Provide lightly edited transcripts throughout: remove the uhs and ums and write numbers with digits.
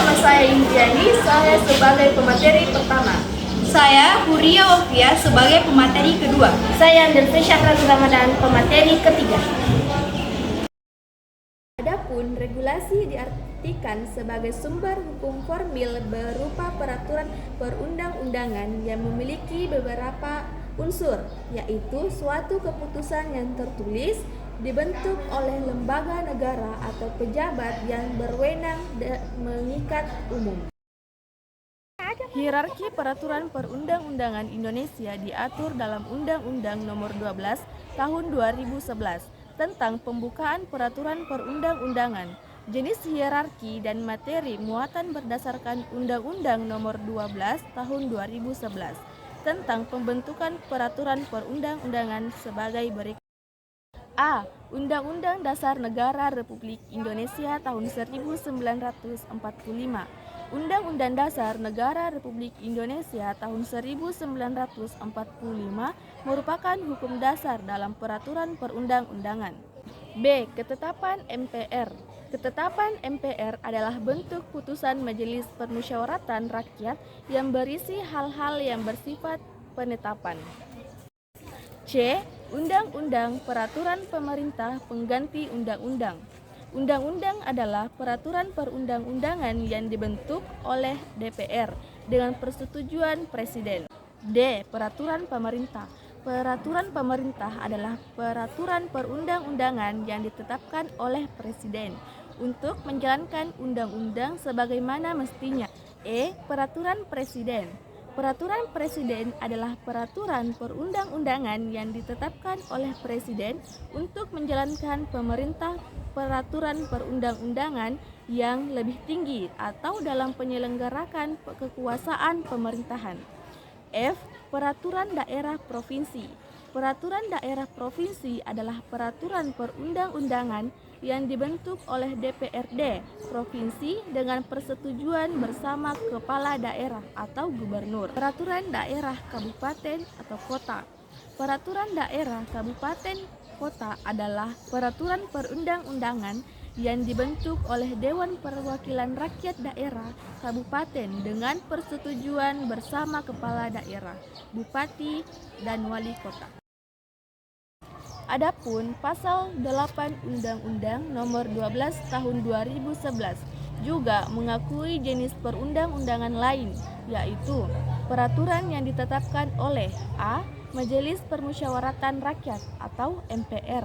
Nama saya Indriani, saya sebagai pemateri pertama. Saya Huria Wafia sebagai pemateri kedua. Saya Andel Syahran Ramadan, pemateri ketiga. Adapun regulasi diartikan sebagai sumber hukum formil berupa peraturan perundang-undangan yang memiliki beberapa unsur, yaitu suatu keputusan yang tertulis, dibentuk oleh lembaga negara atau pejabat yang berwenang mengikat umum. Hierarki peraturan perundang-undangan Indonesia diatur dalam Undang-Undang Nomor 12 Tahun 2011 tentang pembukaan peraturan perundang-undangan. Jenis hierarki dan materi muatan berdasarkan Undang-Undang Nomor 12 Tahun 2011 tentang pembentukan peraturan perundang-undangan sebagai berikut. A. Undang-Undang Dasar Negara Republik Indonesia tahun 1945. Undang-Undang Dasar Negara Republik Indonesia tahun 1945 merupakan hukum dasar dalam peraturan perundang-undangan. B. Ketetapan MPR. Ketetapan MPR adalah bentuk putusan Majelis Permusyawaratan Rakyat yang berisi hal-hal yang bersifat penetapan. C. Undang-undang Peraturan Pemerintah Pengganti Undang-Undang. Undang-undang adalah peraturan perundang-undangan yang dibentuk oleh DPR dengan persetujuan Presiden. D. Peraturan pemerintah. Peraturan pemerintah adalah peraturan perundang-undangan yang ditetapkan oleh Presiden untuk menjalankan undang-undang sebagaimana mestinya. E. Peraturan Presiden. Peraturan Presiden adalah peraturan perundang-undangan yang ditetapkan oleh Presiden untuk menjalankan pemerintah peraturan perundang-undangan yang lebih tinggi atau dalam penyelenggarakan kekuasaan pemerintahan. F. Peraturan daerah provinsi. Peraturan daerah provinsi adalah peraturan perundang-undangan yang dibentuk oleh DPRD provinsi dengan persetujuan bersama kepala daerah atau gubernur. Peraturan daerah kabupaten atau kota. Peraturan daerah kabupaten kota adalah peraturan perundang-undangan yang dibentuk oleh Dewan Perwakilan Rakyat Daerah Kabupaten dengan persetujuan bersama kepala daerah, bupati, dan wali kota. Adapun pasal 8 Undang-Undang Nomor 12 Tahun 2011 juga mengakui jenis perundang-undangan lain, yaitu peraturan yang ditetapkan oleh A. Majelis Permusyawaratan Rakyat atau MPR,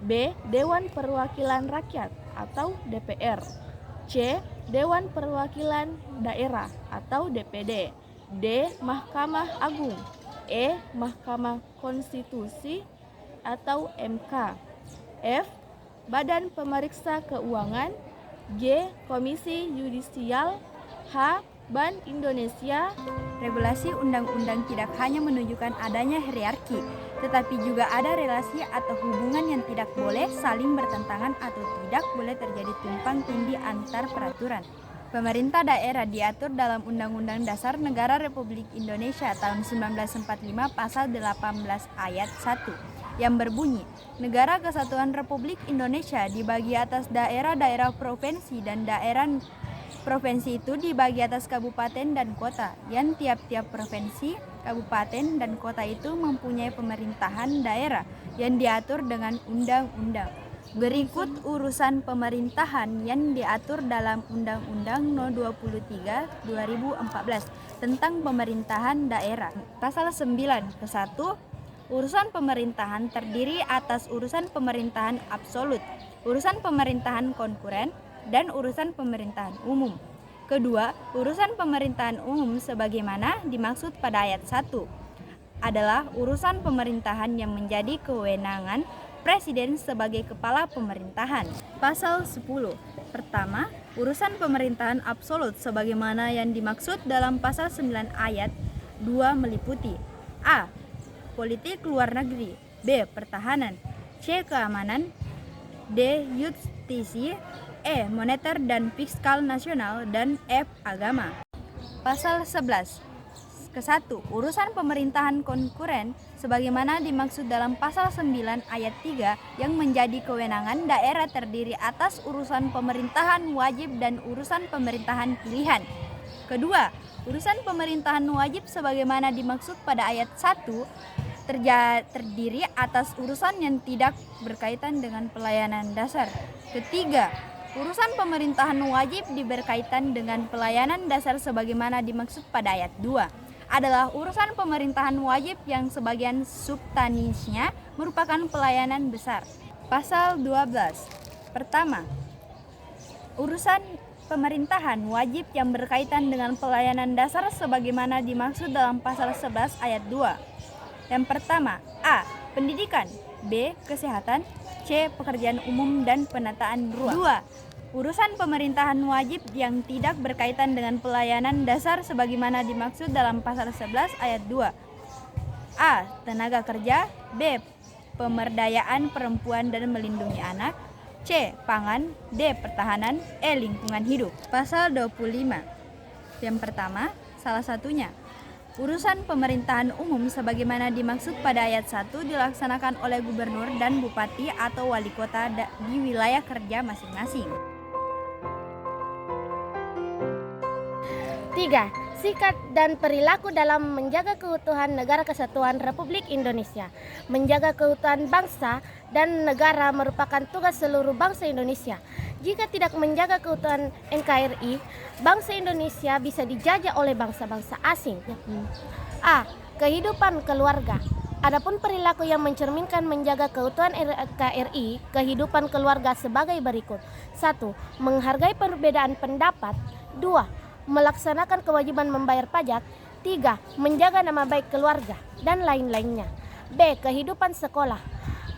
B. Dewan Perwakilan Rakyat atau DPR, C. Dewan Perwakilan Daerah atau DPD, D. Mahkamah Agung, E. Mahkamah Konstitusi atau MK, F. Badan Pemeriksa Keuangan, G. Komisi Yudisial, H. Bank Indonesia. Regulasi undang-undang tidak hanya menunjukkan adanya hierarki, tetapi juga ada relasi atau hubungan yang tidak boleh saling bertentangan atau tidak boleh terjadi tumpang tindih antar peraturan. Pemerintah daerah diatur dalam Undang-Undang Dasar Negara Republik Indonesia tahun 1945 pasal 18 ayat 1 yang berbunyi, Negara Kesatuan Republik Indonesia dibagi atas daerah-daerah provinsi dan daerah provinsi itu dibagi atas kabupaten dan kota, yang tiap-tiap provinsi, kabupaten, dan kota itu mempunyai pemerintahan daerah yang diatur dengan undang-undang. Berikut urusan pemerintahan yang diatur dalam Undang-Undang No. 23 2014 tentang pemerintahan daerah. Pasal 9 ke 1, urusan pemerintahan terdiri atas urusan pemerintahan absolut, urusan pemerintahan konkuren, dan urusan pemerintahan umum. Kedua, urusan pemerintahan umum sebagaimana dimaksud pada ayat 1 adalah urusan pemerintahan yang menjadi kewenangan Presiden sebagai kepala pemerintahan. Pasal 10. Pertama, urusan pemerintahan absolut sebagaimana yang dimaksud dalam pasal 9 ayat 2 meliputi A. Politik luar negeri, B. Pertahanan, C. Keamanan, D. Justisi, E. Moneter dan fiskal nasional, dan F. Agama. Pasal 11. Ke-1. Urusan pemerintahan konkuren sebagaimana dimaksud dalam pasal 9 ayat 3 yang menjadi kewenangan daerah terdiri atas urusan pemerintahan wajib dan urusan pemerintahan pilihan. Kedua, urusan pemerintahan wajib sebagaimana dimaksud pada ayat 1 terdiri atas urusan yang tidak berkaitan dengan pelayanan dasar. Ketiga, urusan pemerintahan wajib berkaitan dengan pelayanan dasar sebagaimana dimaksud pada ayat 2 adalah urusan pemerintahan wajib yang sebagian substansnya merupakan pelayanan besar. Pasal 12. Pertama, urusan pemerintahan wajib yang berkaitan dengan pelayanan dasar sebagaimana dimaksud dalam pasal 11 ayat 2. Yang pertama, A. Pendidikan, B. Kesehatan, C. Pekerjaan umum dan penataan ruang. 2. Urusan pemerintahan wajib yang tidak berkaitan dengan pelayanan dasar sebagaimana dimaksud dalam pasal 11 ayat 2. A. Tenaga kerja, B. Pemberdayaan perempuan dan melindungi anak, C. Pangan, D. Pertahanan, E. Lingkungan hidup. Pasal 25. Yang pertama, salah satunya. Urusan pemerintahan umum sebagaimana dimaksud pada ayat 1 dilaksanakan oleh gubernur dan bupati atau wali kota di wilayah kerja masing-masing. 3. Sikap dan perilaku dalam menjaga keutuhan negara kesatuan Republik Indonesia. Menjaga keutuhan bangsa dan negara merupakan tugas seluruh bangsa Indonesia. Jika tidak menjaga keutuhan NKRI, bangsa Indonesia bisa dijajah oleh bangsa-bangsa asing. A. Kehidupan keluarga. Adapun perilaku yang mencerminkan menjaga keutuhan NKRI, kehidupan keluarga sebagai berikut. 1. Menghargai perbedaan pendapat. 2. Melaksanakan kewajiban membayar pajak. 3. Menjaga nama baik keluarga dan lain-lainnya. B. Kehidupan sekolah.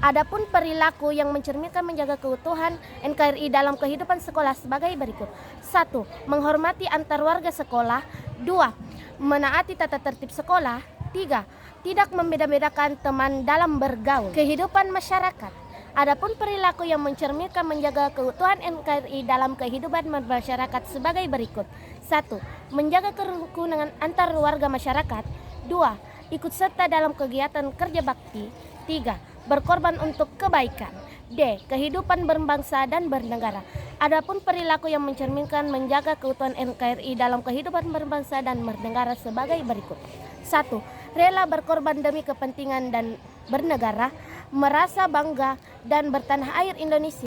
Adapun perilaku yang mencerminkan menjaga keutuhan NKRI dalam kehidupan sekolah sebagai berikut. 1. Menghormati antar warga sekolah. 2. Menaati tata tertib sekolah. 3. Tidak membeda-bedakan teman dalam bergaul. Kehidupan masyarakat. Adapun perilaku yang mencerminkan menjaga keutuhan NKRI dalam kehidupan masyarakat sebagai berikut. 1. Menjaga kerukunan antar warga masyarakat. 2. Ikut serta dalam kegiatan kerja bakti. 3. Berkorban untuk kebaikan. D. Kehidupan berbangsa dan bernegara. Adapun perilaku yang mencerminkan menjaga keutuhan NKRI dalam kehidupan berbangsa dan bernegara sebagai berikut. 1. Rela berkorban demi kepentingan dan bernegara, merasa bangga dan bertanah air Indonesia.